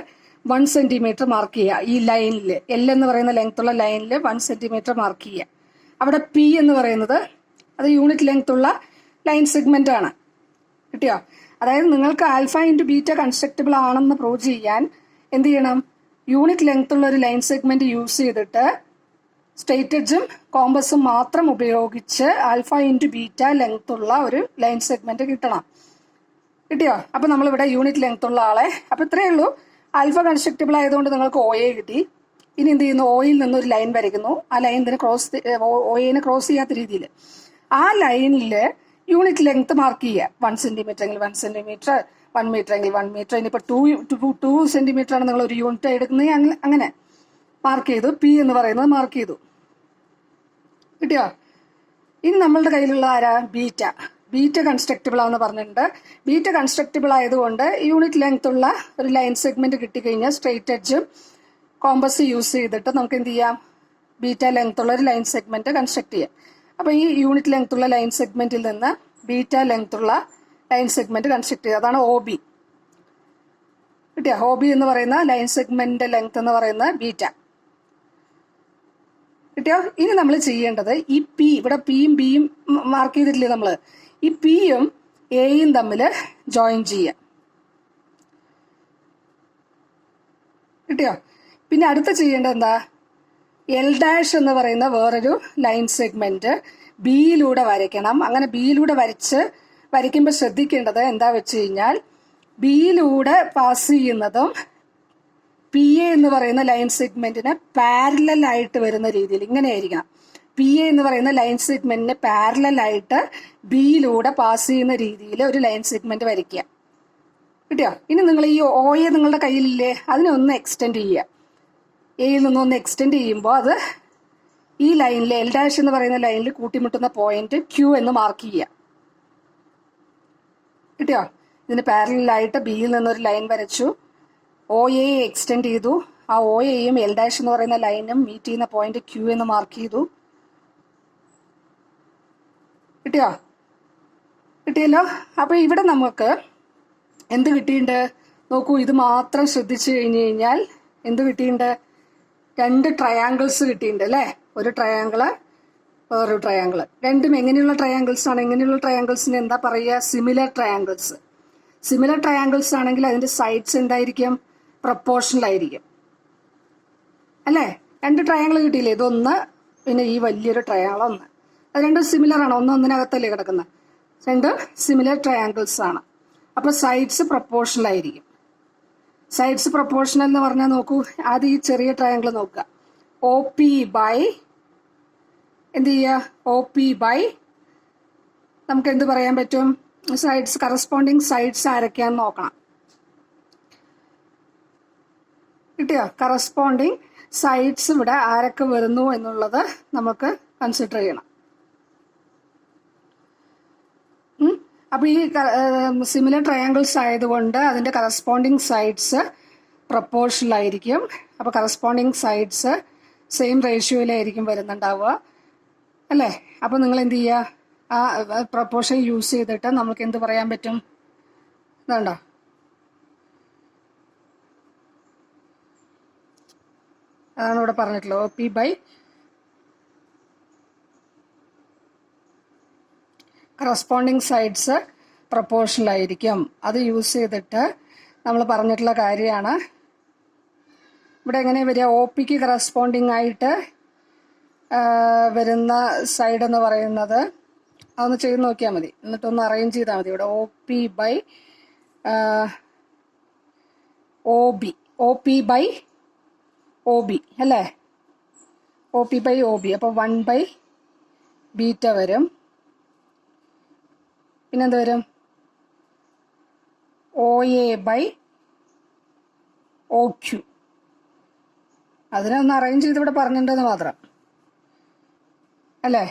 1 സെന്റിമീറ്റർ മാർക്ക് ചെയ്യുക. ഈ ലൈനിൽ എൽ എന്ന് പറയുന്ന ലെങ്ത് ഉള്ള ലൈനിൽ 1 സെന്റിമീറ്റർ മാർക്ക് ചെയ്യുക. അവിടെ പി എന്ന് പറയുന്നത് അത് യൂണിറ്റ് ലെങ്ത് ഉള്ള ലൈൻ സെഗ്മെന്റ് ആണ്. കിട്ടിയോ? അതായത് നിങ്ങൾക്ക് ആൽഫ ഇൻറ്റു ബീറ്റ കൺസ്ട്രക്റ്റബിൾ ആണെന്ന് പ്രൂവ് ചെയ്യാൻ എന്ത് ചെയ്യണം, യൂണിറ്റ് ലെങ്ത് ഉള്ള ഒരു ലൈൻ സെഗ്മെന്റ് യൂസ് ചെയ്തിട്ട് സ്ട്രെയിറ്റ് എഡ്ജും കോമ്പസും മാത്രം ഉപയോഗിച്ച് ആൽഫ ഇൻറ്റു ബീറ്റ ലെങ്ത് ഉള്ള ഒരു ലൈൻ സെഗ്മെന്റ് കിട്ടണം. കിട്ടിയോ? അപ്പൊ നമ്മളിവിടെ യൂണിറ്റ് ലെങ്ത് ഉള്ള ആളെ, അപ്പൊ ഇത്രയേ ഉള്ളൂ. ആൽഫ കൺസ്ട്രക്റ്റബിൾ ആയതുകൊണ്ട് നിങ്ങൾക്ക് ഒ എ കിട്ടി. ഇനി എന്ത് ചെയ്യുന്നു, ഓയിൽ നിന്നൊരു ലൈൻ വരയ്ക്കുന്നു. ആ ലൈൻ ഒയിനെ ക്രോസ് ചെയ്യാത്ത രീതിയിൽ ആ ലൈനിൽ യൂണിറ്റ് ലെങ്ത് മാർക്ക് ചെയ്യുക. 1 സെന്റിമീറ്റർ എങ്കിൽ 1 സെന്റിമീറ്റർ, 1 മീറ്റർ എങ്കിൽ 1 മീറ്റർ. ഇനിയിപ്പോൾ 2 സെന്റിമീറ്റർ ആണ് നിങ്ങൾ ഒരു യൂണിറ്റ് എടുക്കുന്നത്, അങ്ങനെ മാർക്ക് ചെയ്തു. പി എന്ന് പറയുന്നത് മാർക്ക് ചെയ്തു. കിട്ടിയോ? ഇനി നമ്മളുടെ കയ്യിലുള്ള ആരാ, ബീറ്റ. ബീറ്റ കൺസ്ട്രക്റ്റബിൾ ആണെന്ന് പറഞ്ഞിട്ടുണ്ട്. ബീറ്റ കൺസ്ട്രക്റ്റബിൾ ആയതുകൊണ്ട് യൂണിറ്റ് ലെങ്ത് ഉള്ള ഒരു ലൈൻ സെഗ്മെന്റ് കിട്ടിക്കഴിഞ്ഞാൽ സ്ട്രെയിറ്റ് എഡ്ജും കോമ്പസ് യൂസ് ചെയ്തിട്ട് നമുക്ക് എന്ത് ചെയ്യാം, ബീറ്റ ലെങ്ത് ഉള്ള ഒരു ലൈൻ സെഗ്മെന്റ് കൺസ്ട്രക്ട് ചെയ്യാം. അപ്പൊ ഈ യൂണിറ്റ് ലെങ്ത് ഉള്ള ലൈൻ സെഗ്മെന്റിൽ നിന്ന് ബീറ്റ ലെങ്ത് ഉള്ള ലൈൻ സെഗ്മെന്റ് കൺസ്ട്രക്ട് ചെയ്യുക. അതാണ് ഒ ബി. കിട്ടിയ? ഒ ബി എന്ന് പറയുന്ന ലൈൻ സെഗ്മെന്റ് ലെങ്ത് എന്ന് പറയുന്ന ബീറ്റ. കിട്ടിയോ? ഇനി നമ്മൾ ചെയ്യേണ്ടത് ഈ പി, ഇവിടെ പിയും ബിയും മാർക്ക് ചെയ്തിട്ടില്ലേ നമ്മൾ, ഈ പിയും എയും തമ്മിൽ ജോയിൻ ചെയ്യാം. കിട്ടിയോ? പിന്നെ അടുത്ത ചെയ്യേണ്ടത് എന്താ, എൽ ഡാഷ് എന്ന് പറയുന്ന വേറൊരു ലൈൻ സെഗ്മെന്റ് ബിയിലൂടെ വരയ്ക്കണം. അങ്ങനെ ബിയിലൂടെ വരയ്ക്കുമ്പോൾ ശ്രദ്ധിക്കേണ്ടത് എന്താ വെച്ച് കഴിഞ്ഞാൽ, ബിയിലൂടെ പാസ് ചെയ്യുന്നതും പി എ എന്ന് പറയുന്ന ലൈൻ സെഗ്മെന്റിന് പാരലൽ ആയിട്ട് വരുന്ന രീതിയിൽ ഇങ്ങനെ ആയിരിക്കണം. പി എ എന്ന് പറയുന്ന ലൈൻ സെഗ്മെന്റിന് പാരലൽ ആയിട്ട് ബിയിലൂടെ പാസ് ചെയ്യുന്ന രീതിയിൽ ഒരു ലൈൻ സെഗ്മെന്റ് വരയ്ക്കുക. കിട്ടിയോ? ഇനി നിങ്ങൾ ഈ ഒ എ നിങ്ങളുടെ കയ്യിലില്ലേ, അതിനെ ഒന്ന് എക്സ്റ്റെൻഡ് ചെയ്യുക. എയിൽ നിന്നൊന്ന് എക്സ്റ്റെൻഡ് ചെയ്യുമ്പോൾ അത് ഈ ലൈനിൽ എൽ ഡാഷ് എന്ന് പറയുന്ന ലൈനിൽ കൂട്ടിമുട്ടുന്ന പോയിന്റ് ക്യൂ എന്ന് മാർക്ക് ചെയ്യുക. കിട്ടിയോ? ഇതിന് പാരലായിട്ട് ബിയിൽ നിന്നൊരു ലൈൻ വരച്ചു, ഒ എ എക്സ്റ്റെൻഡ് ചെയ്തു. ആ ഒ എയും എൽ ഡാഷ് എന്ന് പറയുന്ന ലൈനും മീറ്റ് ചെയ്യുന്ന പോയിന്റ് ക്യൂ എന്ന് മാർക്ക് ചെയ്തു. കിട്ടിയോ? കിട്ടിയല്ലോ. അപ്പൊ ഇവിടെ നമുക്ക് എന്ത് കിട്ടിയിട്ടുണ്ട് നോക്കൂ. ഇത് മാത്രം ശ്രദ്ധിച്ചു കഴിഞ്ഞു കഴിഞ്ഞാൽ എന്ത് കിട്ടിയിട്ടുണ്ട്, 2 ട്രയാങ്കിൾസ് കിട്ടിയിട്ടുണ്ട് അല്ലേ? ഒരു ട്രയാങ്കിള്, വേറൊരു ട്രയാങ്കിള്. രണ്ടും എങ്ങനെയുള്ള ട്രയാങ്കിൾസ് ആണ്? എങ്ങനെയുള്ള ട്രയാങ്കിൾസിന് എന്താ പറയുക, സിമിലർ ട്രയാങ്കിൾസ്. സിമിലർ ട്രയാങ്കിൾസ് ആണെങ്കിൽ അതിന്റെ സൈഡ്സ് എന്തായിരിക്കും, പ്രൊപ്പോർഷണൽ ആയിരിക്കും അല്ലേ? 2 ട്രയാങ്കിൾ കിട്ടിയില്ലേ, ഇതൊന്ന്, പിന്നെ ഈ വലിയൊരു ട്രയാങ്കിൾ ഒന്ന്. അത് രണ്ടും സിമിലർ ആണ്, ഒന്നിനകത്തല്ലേ കിടക്കുന്നത്. രണ്ടും സിമിലർ ട്രയാങ്കിൾസ് ആണ്. അപ്പൊ സൈഡ്സ് പ്രൊപ്പോർഷണൽ ആയിരിക്കും. സൈഡ്സ് പ്രൊപ്പോർഷണൽ എന്ന് പറഞ്ഞാൽ നോക്കൂ, ആദ്യം ഈ ചെറിയ ട്രയാങ്കിൾ നോക്കുക. ഒ പി ബൈ എന്ത് ചെയ്യുക, ഒ പി ബൈ നമുക്ക് എന്ത് പറയാൻ പറ്റും, സൈഡ്സ്, കറസ്പോണ്ടിങ് സൈഡ്സ് ആരൊക്കെയാന്ന് നോക്കണം. കിട്ടിയോ? കറസ്പോണ്ടിങ് സൈഡ്സ് ഇവിടെ ആരൊക്കെ വരുന്നു എന്നുള്ളത് നമുക്ക് കൺസിഡർ ചെയ്യണം. അപ്പൊ ഈ സിമിലർ ട്രയാങ്കിൾസ് ആയതുകൊണ്ട് അതിന്റെ കറസ്പോണ്ടിങ് സൈഡ്സ് പ്രൊപ്പോർഷണൽ ആയിരിക്കും. അപ്പൊ കറസ്പോണ്ടിങ് സൈഡ്സ് സെയിം റേഷ്യോയിലായിരിക്കും വരുന്നുണ്ടാവുക അല്ലേ? അപ്പൊ നിങ്ങൾ എന്ത് ചെയ്യുക, ആ പ്രൊപ്പോർഷൻ യൂസ് ചെയ്തിട്ട് നമുക്ക് എന്ത് പറയാൻ പറ്റും, ഇതുണ്ടോ, അതാണ് ഇവിടെ പറഞ്ഞിട്ടുള്ളത്. O P by corresponding sides proportional ആയിരിക്കും. അത് യൂസ് ചെയ്തിട്ട് നമ്മൾ പറഞ്ഞിട്ടുള്ള കാര്യമാണ്. ഇവിടെ എങ്ങനെ വരിക, ഒ പിക്ക് കറസ്പോണ്ടിങ് ആയിട്ട് വരുന്ന സൈഡ് എന്ന് പറയുന്നത്, അതൊന്ന് ചെയ്ത് നോക്കിയാൽ മതി, എന്നിട്ടൊന്ന് അറേഞ്ച് ചെയ്താൽ മതി. ഇവിടെ O P by O B, O P by O B അല്ലേ, O P by O B. അപ്പോൾ 1 ബൈ ബീറ്റ വരും. പിന്നെന്ത് വരും, O A by O Q. അതിനെ ഒന്ന് അറേഞ്ച് ചെയ്ത് ഇവിടെ പറഞ്ഞിട്ടുണ്ടെന്ന് മാത്രം അല്ലേ?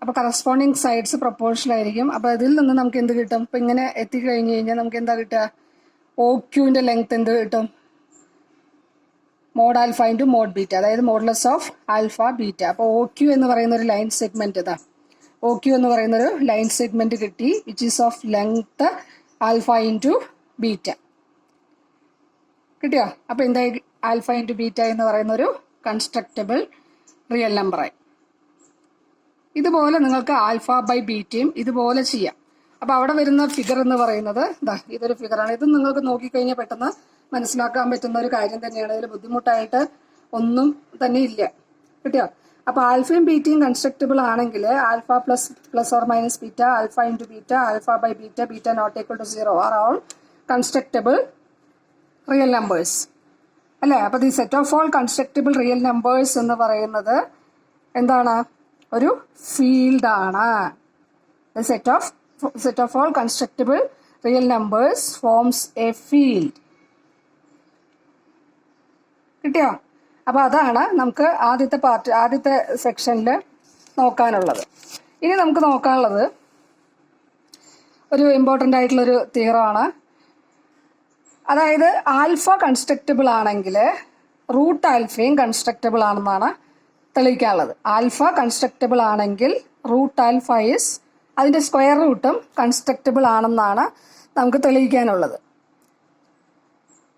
അപ്പോൾ കറസ്പോണ്ടിങ് സൈഡ്സ് പ്രൊപ്പോർഷണൽ ആയിരിക്കും. അപ്പോൾ ഇതിൽ നിന്ന് നമുക്ക് എന്ത് കിട്ടും? ഇപ്പം ഇങ്ങനെ എത്തിക്കഴിഞ്ഞ് കഴിഞ്ഞാൽ നമുക്ക് എന്താ കിട്ടുക? ഒ ക്യൂവിൻ്റെ ലെങ്ത് എന്ത് കിട്ടും? Mod alpha into mod beta, അതായത് മോഡ്ലെസ് ഓഫ് ആൽഫ ബീറ്റ. അപ്പോൾ ഒ ക്യു എന്ന് പറയുന്ന ഒരു ലൈൻ സെഗ്മെന്റ് ഇതാ, ഒ ക്യു എന്ന് പറയുന്ന ഒരു ലൈൻ സെഗ്മെന്റ് കിട്ടി, which is of length alpha into beta. കിട്ടിയോ? അപ്പോൾ എന്തായി? ആൽഫ ഇൻറ്റു ബീറ്റ എന്ന് പറയുന്ന ഒരു കൺസ്ട്രക്റ്റബിൾ റിയൽ നമ്പറായി. ഇതുപോലെ നിങ്ങൾക്ക് ആൽഫ ബൈ ബീറ്റയും ഇതുപോലെ ചെയ്യാം. അപ്പോൾ അവിടെ വരുന്ന ഫിഗർ എന്ന് പറയുന്നത് ഇതാ, ഇതൊരു ഫിഗറാണ്. ഇത് നിങ്ങൾക്ക് നോക്കിക്കഴിഞ്ഞാൽ പെട്ടെന്ന് മനസ്സിലാക്കാൻ പറ്റുന്ന ഒരു കാര്യം തന്നെയാണ്. ഇതിൽ ബുദ്ധിമുട്ടായിട്ട് ഒന്നും തന്നെ ഇല്ല. കിട്ടിയോ? അപ്പോൾ ആൽഫയും ബീറ്റയും കൺസ്ട്രക്റ്റബിൾ ആണെങ്കിൽ alpha plus or minus beta, alpha into beta, alpha by beta, beta not equal to 0 are all constructible real numbers അല്ലേ? അപ്പോൾ the set of all constructible real numbers എന്ന് പറയുന്നത് എന്താണ്? ഒരു ഫീൽഡാണ്. Set of all constructible real numbers forms a field. കിട്ടിയോ? അപ്പോൾ അതാണ് നമുക്ക് ആദ്യത്തെ സെക്ഷനിൽ നോക്കാനുള്ളത്. ഇനി നമുക്ക് നോക്കാനുള്ളത് ഒരു ഇമ്പോർട്ടൻ്റ് ആയിട്ടുള്ളൊരു തിയറമാണ്. അതായത് ആൽഫ കൺസ്ട്രക്റ്റബിൾ ആണെങ്കിൽ റൂട്ട് ആൽഫയും കൺസ്ട്രക്റ്റബിൾ ആണെന്നാണ് തെളിയിക്കാനുള്ളത്. ആൽഫ കൺസ്ട്രക്റ്റബിൾ ആണെങ്കിൽ റൂട്ട് ആൽഫ ഈസ് അതിൻ്റെ സ്ക്വയർ റൂട്ടും കൺസ്ട്രക്റ്റബിൾ ആണെന്നാണ് നമുക്ക് തെളിയിക്കാനുള്ളത്.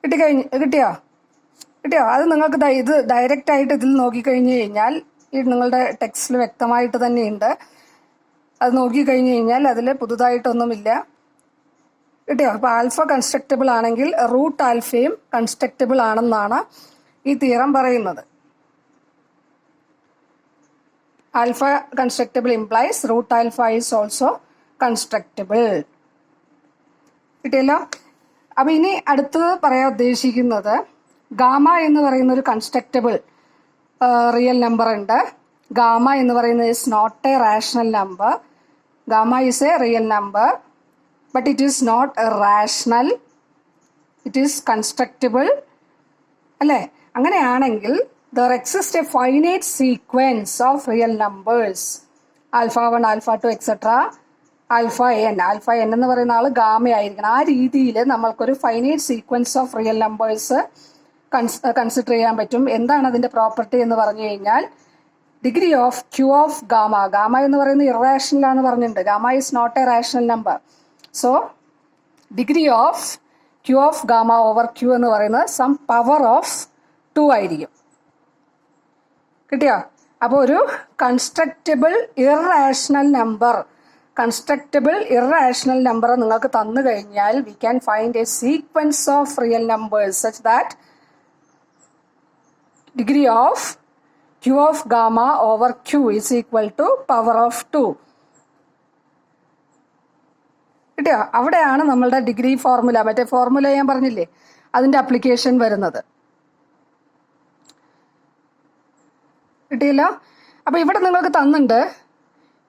കിട്ടിയോ? അത് നിങ്ങൾക്ക് ഇത് ഡയറക്റ്റ് ആയിട്ട് ഇതിൽ നോക്കിക്കഴിഞ്ഞ് കഴിഞ്ഞാൽ നിങ്ങളുടെ ടെക്സ്റ്റിൽ വ്യക്തമായിട്ട് തന്നെയുണ്ട്. അത് നോക്കിക്കഴിഞ്ഞ് കഴിഞ്ഞാൽ അതിൽ പുതുതായിട്ടൊന്നുമില്ല. കിട്ടിയോ? അപ്പോൾ ആൽഫ കൺസ്ട്രക്റ്റബിൾ ആണെങ്കിൽ റൂട്ട് ആൽഫയും കൺസ്ട്രക്റ്റബിൾ ആണെന്നാണ് ഈ തിയറം പറയുന്നത്. Alpha constructible implies root alpha is also constructible. കിട്ടിയല്ലോ? അപ്പോൾ ഇനി അടുത്തത് പറയാൻ ഉദ്ദേശിക്കുന്നത് ഗാമ എന്ന് പറയുന്ന ഒരു കൺസ്ട്രക്റ്റബിൾ റിയൽ നമ്പർ ഉണ്ട്. ഗാമ എന്ന് പറയുന്നത് is not a rational number. Gamma is a real number but it is not a rational, it is constructible അല്ലേ? അങ്ങനെയാണെങ്കിൽ there exists a finite sequence of real numbers alpha 1, alpha 2, etc. alpha n എന്ന് പറയുന്ന ആൾ gamma ആയിരിക്കണം. ആ രീതിയിൽ നമ്മൾക്കൊരു finite sequence of real numbers consider ചെയ്യാൻ പറ്റും. എന്താണ് അതിൻ്റെ പ്രോപ്പർട്ടി എന്ന് പറഞ്ഞു കഴിഞ്ഞാൽ degree of Q of gamma. Gamma എന്ന് പറയുന്നത് ഇറേഷണൽ ആണെന്ന് പറഞ്ഞിട്ടുണ്ട്. Gamma is not a rational number. So degree of Q of gamma over Q എന്ന് പറയുന്നത് സം പവർ ഓഫ് 2 ആയിരിക്കും. കിട്ടിയോ? അപ്പോൾ ഒരു കൺസ്ട്രക്റ്റബിൾ ഇറേഷണൽ നമ്പർ നിങ്ങൾക്ക് തന്നു കഴിഞ്ഞാൽ we can find a sequence of real numbers such that degree of Q of gamma over Q is equal to power of 2. കിട്ടിയോ? അവിടെയാണ് നമ്മളുടെ ഡിഗ്രി ഫോർമുല, മറ്റേ ഫോർമുല ഞാൻ പറഞ്ഞില്ലേ, അതിൻ്റെ അപ്ലിക്കേഷൻ വരുന്നത്. കിട്ടിയല്ലോ? അപ്പോൾ ഇവിടെ നിങ്ങൾക്ക് തന്നിട്ടുണ്ട്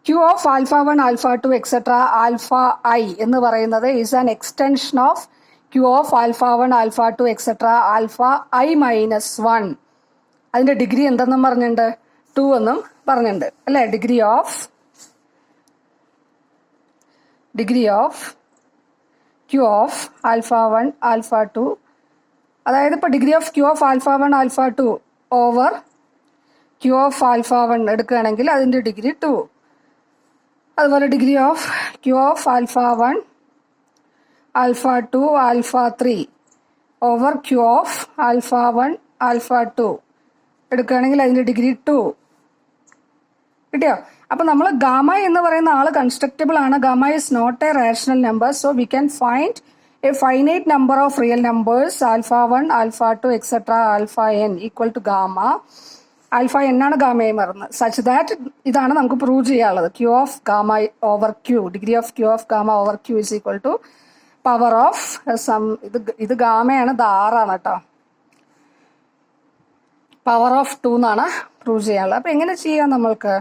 Q of alpha 1, alpha 2, etcetera alpha i എന്ന് പറയുന്നത് is an extension of Q of alpha 1, alpha 2, etcetera alpha i -1. അതിൻ്റെ ഡിഗ്രി എന്തെന്നും പറഞ്ഞിട്ടുണ്ട്? 2 എന്നും പറഞ്ഞിട്ടുണ്ട് അല്ലേ? Degree of Q of alpha 1, alpha 2, അതായത് ഇപ്പോൾ degree of Q of alpha 1, alpha 2 over Q of alpha 1 എടുക്കുകയാണെങ്കിൽ അതിൻ്റെ ഡിഗ്രി 2. അതുപോലെ degree of Q of alpha 1, alpha 2, alpha 3 over Q of alpha 1, alpha 2 എടുക്കുകയാണെങ്കിൽ അതിൻ്റെ ഡിഗ്രി 2. കിട്ടിയോ? അപ്പോൾ നമ്മൾ ഗാമ എന്ന് പറയുന്ന ആൾ കൺസ്ട്രക്റ്റബിൾ ആണ്. Gamma is not a rational number. So we can find a finite number of real numbers alpha 1, alpha 2, etcetera alpha n equal to gamma. Alpha n ആണ് ഗാമയെ മറന്നത്. സച്ച് ദാറ്റ് ഇതാണ് നമുക്ക് പ്രൂവ് ചെയ്യാനുള്ളത്. Q of gamma over Q, degree of Q of gamma over Q is equal to power of some. ഇത് ഗാമയാണ്, ഇത് ആറാണ് കേട്ടോ. Power of 2 എന്നാണ് പ്രൂവ് ചെയ്യാനുള്ളത്. അപ്പോൾ എങ്ങനെ ചെയ്യാം? നമ്മൾക്ക്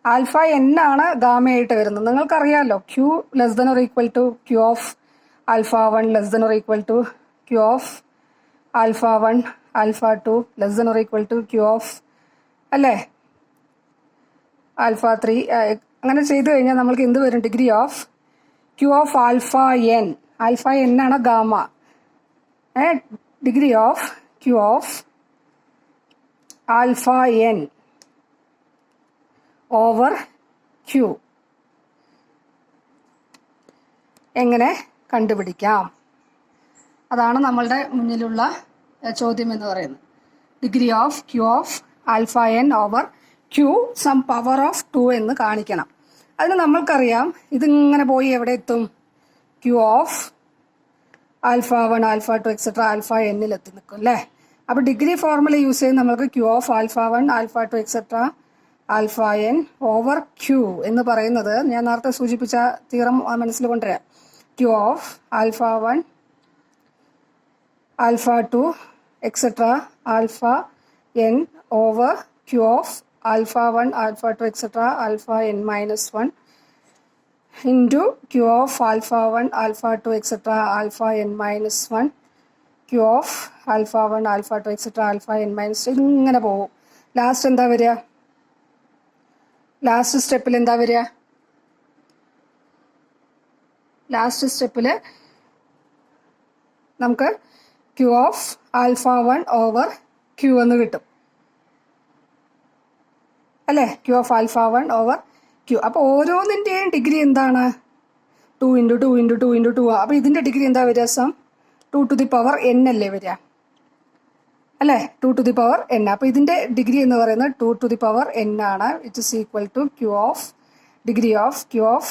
ആൽഫ n ആണ് ഗാമയായിട്ട് വരുന്നത്. നിങ്ങൾക്കറിയാമല്ലോ Q less than or equal to Q of alpha 1 less than or equal to Q of alpha 1, alpha 2 less than or equal to Q of അല്ലേ? ആൽഫ 3 അങ്ങനെ ചെയ്തു കഴിഞ്ഞാൽ നമ്മൾക്ക് എന്ത് വരും? Degree of Q of alpha N. Alpha N ആണ് gamma. Degree of Q of alpha N over Q എങ്ങനെ കണ്ടുപിടിക്കാം? അതാണ് നമ്മളുടെ മുന്നിലുള്ള ചോദ്യം എന്ന് പറയുന്നത്. Degree of Q of alpha N over Q some power of 2 എന്ന് കാണിക്കണം. അതിന് നമ്മൾക്കറിയാം ഇതിങ്ങനെ പോയി എവിടെ എത്തും? Q of alpha 1 alpha 2 etcetera alpha എന്നിൽ എത്തി നിൽക്കും അല്ലേ? അപ്പോൾ ഡിഗ്രി ഫോർമുല യൂസ് ചെയ്ത് നമ്മൾക്ക് Q of alpha 1 alpha 2 etcetera alpha N over Q എന്ന് പറയുന്നത് ഞാൻ നേരത്തെ സൂചിപ്പിച്ച തിയറം മനസ്സിൽ കൊണ്ടുവരാം. Q of alpha 1 alpha 2 etcetera alpha N over Q of alpha 1 alpha 2 etcetera alpha n minus 1 into Q of alpha 1 alpha 2 etcetera alpha n minus 1 Q of alpha 1 alpha 2 etcetera alpha n minus 2 ഇങ്ങനെ പോകും. Last എന്താ വരിക? Last സ്റ്റെപ്പിൽ എന്താ വരിക? Last സ്റ്റെപ്പിൽ നമുക്ക് Q of alpha 1 over Q എന്ന് കിട്ടും അല്ലേ? Q of alpha 1 over Q. അപ്പോൾ ഓരോന്നിൻ്റെയും ഡിഗ്രി എന്താണ്? 2 ഇൻറ്റു 2 ഇൻറ്റു 2 ഇൻറ്റു 2. അപ്പോൾ ഇതിൻ്റെ ഡിഗ്രി എന്താ വരിക? Some 2 to the power n അല്ലേ വരിക അല്ലേ? 2 ടു ദി പവർ എൻ. അപ്പോൾ ഇതിൻ്റെ ഡിഗ്രി എന്ന് പറയുന്നത് 2 ടു ദി പവർ എൻ ആണ്. It is equal to Q of degree of Q of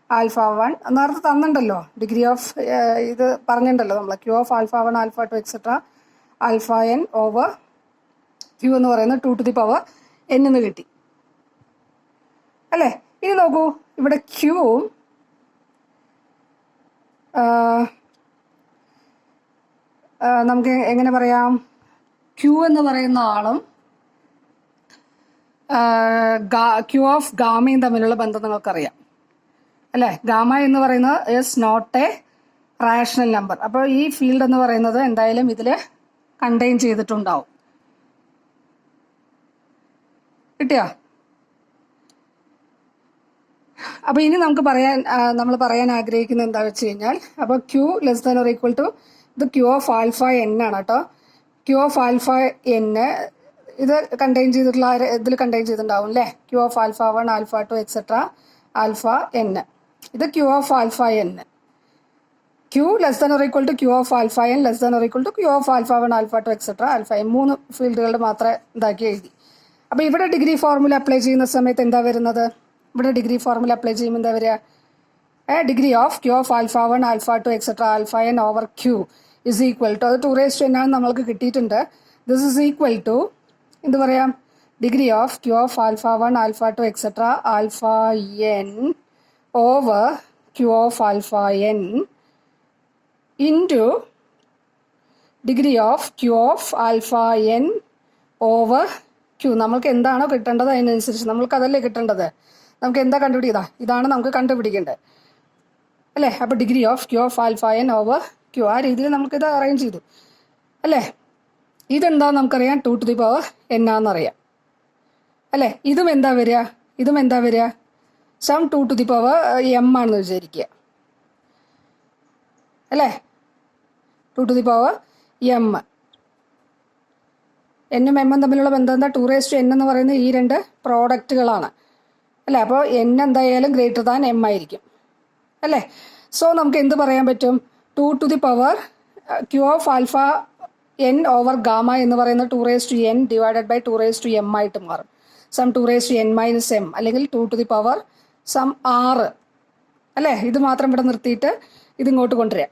alpha 1 നേരത്തെ തന്നിട്ടുണ്ടല്ലോ. ഡിഗ്രി ഓഫ് ഇത് പറഞ്ഞിട്ടുണ്ടല്ലോ നമ്മൾ. Q of alpha 1 alpha 2 etcetera alpha N over Q എന്ന് പറയുന്നത് 2 ടു ദി പവർ എൻ എന്ന് കിട്ടി അല്ലേ? ഇനി നോക്കൂ, ഇവിടെ ക്യൂ നമുക്ക് എങ്ങനെ പറയാം? ക്യൂ എന്ന് പറയുന്ന ആളും ക്യൂ ഓഫ് ഗാമയും തമ്മിലുള്ള ബന്ധം നിങ്ങൾക്കറിയാം അല്ലേ? ഗാമ എന്ന് പറയുന്നത് is not a rational number. അപ്പോൾ ഈ ഫീൽഡ് എന്ന് പറയുന്നത് എന്തായാലും ഇതിൽ കണ്ടെയ്ൻ ചെയ്തിട്ടുണ്ടാവും. കിട്ടിയോ? അപ്പോൾ ഇനി നമുക്ക് നമ്മൾ പറയാൻ ആഗ്രഹിക്കുന്നത് എന്താ വെച്ച് കഴിഞ്ഞാൽ, അപ്പോൾ Q less than or equal to ഇത് ക്യൂ ഓഫ് ആൽഫ എൻ ആണ് കേട്ടോ. ക്യൂ ഓഫ് ആൽഫ എൻ ഇത് കണ്ടെയ്ൻ ചെയ്തിട്ടുള്ള ഇതിൽ കണ്ടെയ്ൻ ചെയ്തിട്ടുണ്ടാവും അല്ലേ? Q of alpha 1 alpha 2 etcetera alpha N. ഇത് Q of alpha N. Q less than or equal to Q of alpha N less than or equal to Q of alpha 1 alpha 2 etcetera alpha N. 3 ഫീൽഡുകളുടെ മാത്രമേ ഇതാക്കി എഴുതി. അപ്പോൾ ഇവിടെ degree formula apply ചെയ്യുന്ന സമയത്ത് എന്താ വരുന്നത്? ഇവിടെ ഡിഗ്രി ഫോർമുല അപ്ലൈ ചെയ്യുമ്പോൾ എന്താ വരിക? Degree of Q of alpha 1 alpha 2 etcetera alpha N over Q is equal to, അത് 2 ആണ് നമ്മൾക്ക് കിട്ടിയിട്ടുണ്ട്. ദിസ് ഇസ് ഈക്വൽ ടു എന്ത് പറയാം? Degree of Q of alpha 1 alpha 2 etcetera alpha N over Q of alpha n into degree of Q of alpha N over Q. നമ്മൾക്ക് എന്താണോ കിട്ടേണ്ടത് അതിനനുസരിച്ച് നമ്മൾക്ക് അതല്ലേ കിട്ടേണ്ടത്. നമുക്ക് എന്താ കണ്ടുപിടിക്കുക? ഇതാണ് നമുക്ക് കണ്ടുപിടിക്കേണ്ടത് അല്ലേ? അപ്പോൾ degree of Q of alpha N over Q, ആ രീതിയിൽ നമുക്കിത് അറേഞ്ച് ചെയ്തു അല്ലേ? ഇതെന്താ നമുക്കറിയാം? 2 ടു ദി പവർ എൻ ആണെന്നറിയാം അല്ലേ? ഇതും എന്താ വരിക? ഇതും എന്താ വരിക? Some 2 to the power m ആണെന്ന് വിചാരിക്കുക അല്ലേ? 2 ടു ദി പവർ എം. എന്നും എമ്മും തമ്മിലുള്ള ബന്ധം എന്താ? 2n എന്ന് പറയുന്നത് ഈ രണ്ട് പ്രോഡക്റ്റുകളാണ് അല്ലേ? അപ്പോൾ n എന്തായാലും ഗ്രേറ്റർ ദാൻ എം ആയിരിക്കും അല്ലേ? സോ നമുക്ക് എന്ത് പറയാൻ പറ്റും? 2 to the power Q of alpha N over gamma എന്ന് പറയുന്നത് 2n ഡിവൈഡഡ് ബൈ 2m ആയിട്ട് മാറും. സം 2n മൈനസ് എം അല്ലെങ്കിൽ 2 ടു ദി പവർ സം 6 അല്ലേ? ഇത് മാത്രം ഇവിടെ നിർത്തിയിട്ട് ഇതിങ്ങോട്ട് കൊണ്ടുവരാം.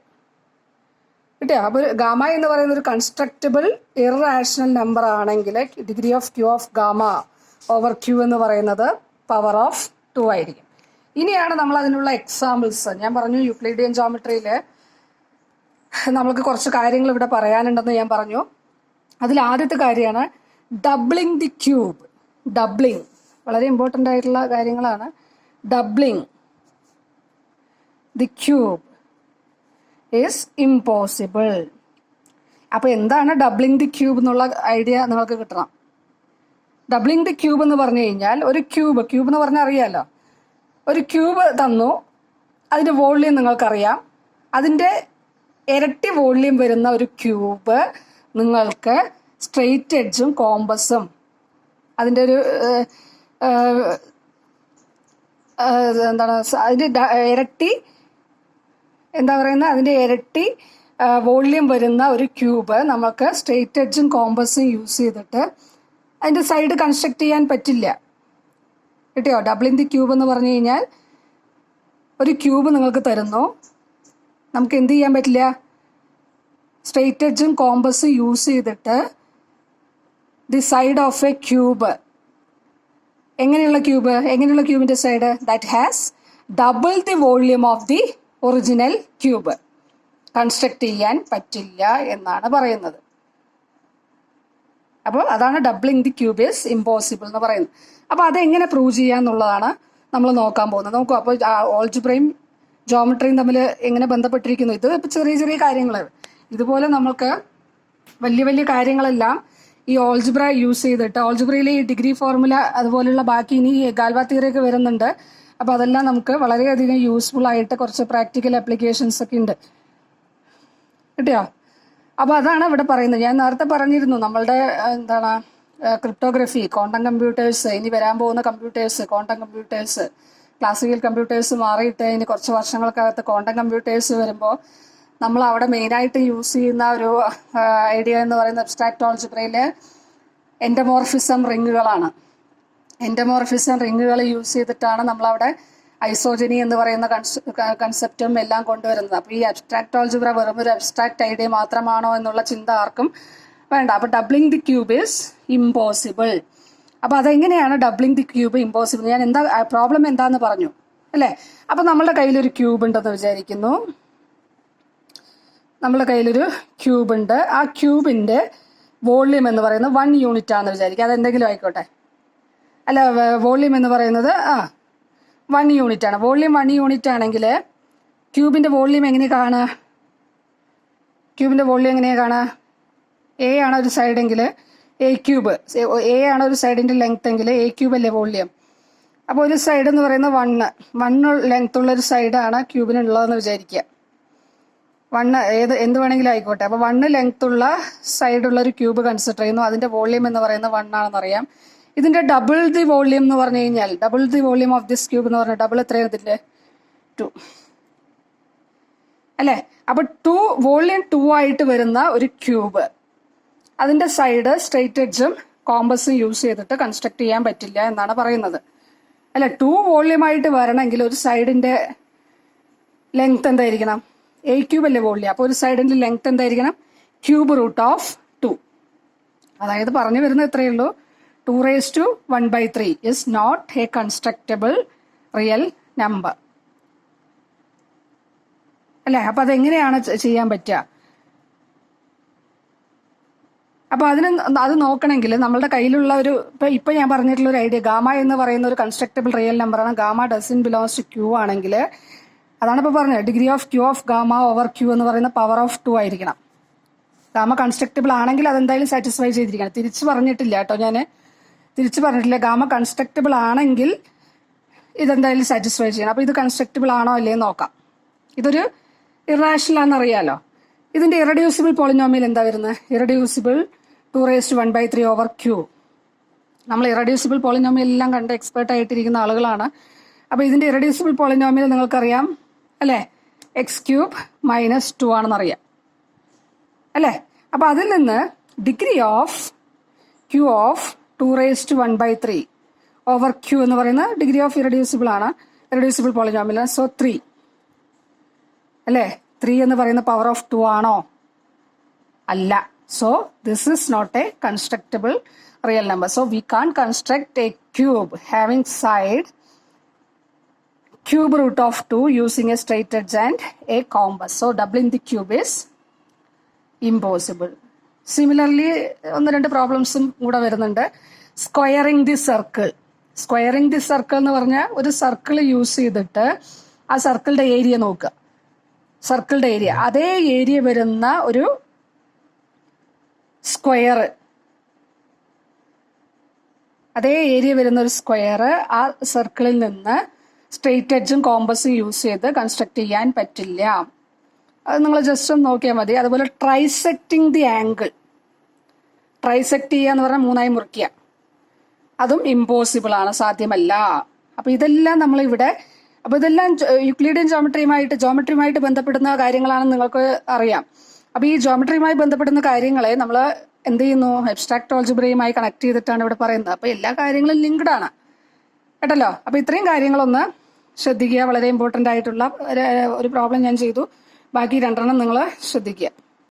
കിട്ടിയോ? അപ്പോൾ ഗാമ എന്ന് പറയുന്ന ഒരു കൺസ്ട്രക്റ്റബിൾ ഇററാഷണൽ നമ്പർ ആണെങ്കിൽ degree of Q of gamma over Q എന്ന് പറയുന്നത് പവർ ഓഫ് 2 ആയിരിക്കും. ഇനിയാണ് നമ്മൾ അതിനുള്ള എക്സാമ്പിൾസ്. ഞാൻ പറഞ്ഞു യൂക്ലിഡിയൻ ജോമെട്രിയിൽ നമ്മൾക്ക് കുറച്ച് കാര്യങ്ങൾ ഇവിടെ പറയാനുണ്ടെന്ന് ഞാൻ പറഞ്ഞു. അതിൽ ആദ്യത്തെ കാര്യമാണ് ഡബ്ലിംഗ് ദി ക്യൂബ്. ഡബ്ലിംഗ് വളരെ ഇമ്പോർട്ടൻ്റ് ആയിട്ടുള്ള കാര്യങ്ങളാണ്. Doubling the cube is impossible. അപ്പോൾ എന്താണ് ഡബ്ലിംഗ് ദി ക്യൂബ് എന്നുള്ള ഐഡിയ നിങ്ങൾക്ക് കിട്ടണം ഡബിളിംഗ് ദി ക്യൂബ് എന്ന് പറഞ്ഞു കഴിഞ്ഞാൽ ഒരു ക്യൂബ് എന്ന് പറഞ്ഞാൽ അറിയാലോ, ഒരു ക്യൂബ് തന്നു, അതിൻ്റെ വോള്യൂം നിങ്ങൾക്കറിയാം, അതിൻ്റെ ഇരട്ടി വോള്യൂം വരുന്ന ഒരു ക്യൂബ് നിങ്ങൾക്ക് സ്ട്രെയിറ്റ് എഡ്ജും കോമ്പസും അതിൻ്റെ ഒരു എന്താണ് അതിൻ്റെ ഇരട്ടി അതിൻ്റെ ഇരട്ടി വോള്യൂം വരുന്ന ഒരു ക്യൂബ് നമുക്ക് സ്ട്രെയിറ്റ് എഡ്ജും കോമ്പസും യൂസ് ചെയ്തിട്ട് അതിൻ്റെ സൈഡ് കൺസ്ട്രക്ട് ചെയ്യാൻ പറ്റില്ല. കിട്ടിയോ? ഡബിളിംഗ് ദി ക്യൂബ് എന്ന് പറഞ്ഞു കഴിഞ്ഞാൽ ഒരു ക്യൂബ് നിങ്ങൾക്ക് തരുന്നു, നമുക്ക് എന്ത് ചെയ്യാൻ പറ്റില്ല, സ്ട്രെയിറ്റ് എഡ്ജും കോമ്പസും യൂസ് ചെയ്തിട്ട് the side of a cube, എങ്ങനെയുള്ള ക്യൂബിൻ്റെ side that has double the volume of the original cube construct ചെയ്യാൻ പറ്റില്ല എന്നാണ് പറയുന്നത്. അപ്പോൾ അതാണ് doubling the cube is impossible എന്ന് പറയുന്നത്. അപ്പോൾ അതെങ്ങനെ പ്രൂവ് ചെയ്യാന്നുള്ളതാണ് നമ്മൾ നോക്കാൻ പോകുന്നത്. നോക്കൂ, അപ്പോൾ ഓൾജിബ്രയും ജോമെട്രിയും തമ്മിൽ എങ്ങനെ ബന്ധപ്പെട്ടിരിക്കുന്നു. ഇത് ചെറിയ ചെറിയ കാര്യങ്ങൾ, ഇതുപോലെ നമുക്ക് വലിയ വലിയ കാര്യങ്ങളെല്ലാം ഈ ഓൾജിബ്ര യൂസ് ചെയ്തിട്ട്, ഓൾജിബ്രയിലെ ഈ ഡിഗ്രി ഫോർമുല അതുപോലുള്ള ബാക്കി ഇനി ഗാൽവ തിയറി ഒക്കെ വരുന്നുണ്ട്. അപ്പോൾ അതെല്ലാം നമുക്ക് വളരെയധികം യൂസ്ഫുൾ ആയിട്ട് കുറച്ച് പ്രാക്ടിക്കൽ ആപ്ലിക്കേഷൻസ് ഒക്കെ ഉണ്ട്. കിട്ടിയോ? അപ്പോൾ അതാണ് ഇവിടെ പറയുന്നത്. ഞാൻ നേരത്തെ പറഞ്ഞിരുന്നു, നമ്മളുടെ ക്രിപ്റ്റോഗ്രഫി, ക്വാണ്ടം കമ്പ്യൂട്ടേഴ്സ്, ഇനി വരാൻ പോകുന്ന computers, quantum computers, classical computers മാറിയിട്ട് ഇനി കുറച്ച് വർഷങ്ങൾക്കകത്ത് ക്വാണ്ടം കമ്പ്യൂട്ടേഴ്സ് വരുമ്പോൾ നമ്മൾ അവിടെ മെയിനായിട്ട് യൂസ് ചെയ്യുന്ന ഒരു ഐഡിയ എന്ന് പറയുന്നത് അബ്സ്ട്രാക്ട് ഓൾജിബ്രയിലെ എൻഡമോർഫിസം റിങ്ങുകളാണ്. എൻഡമോർഫിസം റിങ്ങുകൾ യൂസ് ചെയ്തിട്ടാണ് നമ്മളവിടെ ഐസോജനി എന്ന് പറയുന്ന കൺസെപ്റ്റും എല്ലാം കൊണ്ടുവരുന്നത്. അപ്പോൾ ഈ അബ്സ്ട്രാക്ട് ഓൾജിബ്ര വെറും ഒരു അബ്സ്ട്രാക്ട് ഐഡിയ മാത്രമാണോ എന്നുള്ള ചിന്ത ആർക്കും വേണ്ട. അപ്പോൾ doubling the cube is impossible. അപ്പോൾ അതെങ്ങനെയാണ് ഡബിളിംഗ് ദി ക്യൂബ് ഇമ്പോസിബിൾ? ഞാൻ പ്രോബ്ലം എന്താന്ന് പറഞ്ഞു അല്ലേ? അപ്പോൾ നമ്മളുടെ കയ്യിലൊരു ക്യൂബ് ഉണ്ടെന്ന് വിചാരിക്കുന്നു. നമ്മുടെ കയ്യിലൊരു ക്യൂബ് ഉണ്ട്. ആ ക്യൂബിൻ്റെ വോള്യൂം എന്ന് പറയുന്നത് 1 യൂണിറ്റ് ആണെന്ന് വിചാരിക്കുക. അതെന്തെങ്കിലും ആയിക്കോട്ടെ. അല്ല, വോള്യൂം എന്ന് പറയുന്നത് 1 യൂണിറ്റ് ആണ്. വോള്യൂം 1 യൂണിറ്റ് ആണെങ്കിൽ ക്യൂബിൻ്റെ വോള്യൂം എങ്ങനെയാണ് കാണുക? എ ആണ് ഒരു സൈഡെങ്കിൽ എ ക്യൂബ്, എ ആണ് ഒരു സൈഡിൻ്റെ ലെങ്ത് എങ്കിൽ എ ക്യൂബ് അല്ലേ വോള്യൂം. അപ്പോൾ ഒരു സൈഡ് എന്ന് പറയുന്നത് 1 ലെങ്ത് ഉള്ളൊരു സൈഡാണ് ക്യൂബിനുള്ളതെന്ന് വിചാരിക്കുക. 1 എന്ത് വേണമെങ്കിലും ആയിക്കോട്ടെ. അപ്പോൾ 1 ലെങ്ത് ഉള്ള സൈഡുള്ള ഒരു ക്യൂബ് കൺസിഡർ ചെയ്യുന്നു. അതിൻ്റെ വോള്യൂം എന്ന് പറയുന്നത് 1 ആണെന്നറിയാം. ഇതിൻ്റെ ഡബിൾ ദി വോള്യൂം എന്ന് പറഞ്ഞു കഴിഞ്ഞാൽ, double the volume of this cube എന്ന് പറഞ്ഞാൽ ഡബിൾ എത്രയാണ് ഇതിൻ്റെ? 2 അല്ലേ? അപ്പോൾ വോള്യൂം 2 ആയിട്ട് വരുന്ന ഒരു ക്യൂബ്, അതിൻ്റെ സൈഡ് സ്ട്രെയിറ്റ് എഡ്ജും കോമ്പസും യൂസ് ചെയ്തിട്ട് കൺസ്ട്രക്ട് ചെയ്യാൻ പറ്റില്ല എന്നാണ് പറയുന്നത്. അല്ല, 2 വോള്യൂം ആയിട്ട് വരണമെങ്കിൽ ഒരു സൈഡിൻ്റെ ലെങ്ത് എന്തായിരിക്കണം? എ ക്യൂബ് അല്ലേ വോള്യൂം. അപ്പോൾ ഒരു സൈഡിൻ്റെ ലെങ്ത് എന്തായിരിക്കണം? Cube root of 2. അതായത് പറഞ്ഞു വരുന്നത് ഇത്രയേ ഉള്ളൂ, 2⁻⁴ is not a constructible real number. അല്ലേ? അപ്പോൾ അതെങ്ങനെയാണ് ചെയ്യാൻ പറ്റുക? അപ്പോൾ അത് നോക്കണമെങ്കിൽ നമ്മളുടെ കയ്യിലുള്ള ഒരു ഇപ്പം ഞാൻ പറഞ്ഞിട്ടുള്ള ഒരു ഐഡിയ, ഗാമ എന്ന് പറയുന്ന ഒരു കൺസ്ട്രക്റ്റബിൾ റിയൽ നമ്പറാണ്. Gamma doesn't belongs to Q ആണെങ്കിൽ, അതാണ് ഇപ്പോൾ പറഞ്ഞത്, degree of Q of gamma over Q എന്ന് പറയുന്ന പവർ ഓഫ് 2 ആയിരിക്കണം. ഗാമ കൺസ്ട്രക്റ്റബിൾ ആണെങ്കിൽ അതെന്തായാലും സാറ്റിസ്ഫൈ ചെയ്തിരിക്കണം. തിരിച്ച് പറഞ്ഞിട്ടില്ല കേട്ടോ, ഞാൻ തിരിച്ച് പറഞ്ഞിട്ടില്ല. ഗാമ കൺസ്ട്രക്റ്റബിൾ ആണെങ്കിൽ ഇതെന്തായാലും സാറ്റിസ്ഫൈ ചെയ്യണം. അപ്പോൾ ഇത് കൺസ്ട്രക്റ്റബിൾ ആണോ അല്ലേന്ന് നോക്കാം. ഇതൊരു ഇറാഷണൽ ആണെന്നറിയാലോ. ഇതിൻ്റെ ഇറഡ്യൂസിബിൾ പോളിനോമിയൽ എന്താ വരുന്നത്? Irreducible 2⁻³ over Q. നമ്മൾ ഇറഡ്യൂസിബിൾ പോളിനോമിയൽ എല്ലാം കണ്ട് എക്സ്പേർട്ട് ആയിട്ടിരിക്കുന്ന ആളുകളാണ്. അപ്പോൾ ഇതിൻ്റെ ഇറഡ്യൂസിബിൾ പോളിനോമിയൽ നിങ്ങൾക്കറിയാം അല്ലേ? x³ - 2 ആണെന്നറിയാം അല്ലേ? അപ്പോൾ അതിൽ നിന്ന് degree of Q of 2⁻³ over Q എന്ന് പറയുന്ന ഡിഗ്രി ഓഫ് ഇറഡ്യൂസിബിൾ ആണ്, ഇറഡ്യൂസിബിൾ പോളിനോമിയൽ. സോ 3 അല്ലേ? 3 എന്ന് പറയുന്ന പവർ ഓഫ് 2 ആണോ? അല്ല. So this is not a constructible real number. So we can construct a cube having side cube root of 2 using a straight edge and a compass. So doubling the cube is impossible. Similarly, 1-2 പ്രോബ്ലംസും കൂടെ വരുന്നുണ്ട്. Squaring the circle. Squaring the circle എന്ന് പറഞ്ഞാൽ ഒരു circle use ചെയ്തിട്ട് ആ സർക്കിളിന്റെ area നോക്കുക. സർക്കിളിന്റെ ഏരിയ, അതേ ഏരിയ വരുന്ന ഒരു സ്ക്വയർ അതേ ഏരിയ വരുന്ന ഒരു സ്ക്വയർ ആ സർക്കിളിൽ നിന്ന് സ്ട്രെയിറ്റ് എഡ്ജും കോമ്പസും യൂസ് ചെയ്ത് കൺസ്ട്രക്ട് ചെയ്യാൻ പറ്റില്ല. അത് നിങ്ങൾ ജസ്റ്റ് ഒന്ന് നോക്കിയാൽ മതി. അതുപോലെ ട്രൈസെക്റ്റിംഗ് ദി ആംഗിൾ, ട്രൈസെക്ട് ചെയ്യുക എന്ന് പറഞ്ഞാൽ 3 മുറിക്കുക, അതും ഇമ്പോസിബിൾ ആണ്, സാധ്യമല്ല. അപ്പൊ ഇതെല്ലാം നമ്മളിവിടെ, അപ്പൊ ഇതെല്ലാം യൂക്ലിഡിയൻ ജോമെട്രിയുമായിട്ട് ബന്ധപ്പെടുന്ന കാര്യങ്ങളാണെന്ന് നിങ്ങൾക്ക് അറിയാം. അപ്പൊ ഈ ജോമെട്രിയുമായി ബന്ധപ്പെടുന്ന കാര്യങ്ങളെ നമ്മൾ എന്ത് ചെയ്യുന്നു, അബ്സ്ട്രാക്ട് ആൾജിബ്രയുമായി കണക്ട് ചെയ്തിട്ടാണ് ഇവിടെ പറയുന്നത്. അപ്പൊ എല്ലാ കാര്യങ്ങളും ലിങ്ക്ഡ് ആണ് കേട്ടല്ലോ. അപ്പൊ ഇത്രയും കാര്യങ്ങളൊന്ന് ശ്രദ്ധിക്കുക. വളരെ ഇമ്പോർട്ടൻ്റ് ആയിട്ടുള്ള ഒരു പ്രോബ്ലം ഞാൻ ചെയ്തു. ബാക്കി 2 നിങ്ങൾ ശ്രദ്ധിക്കുക.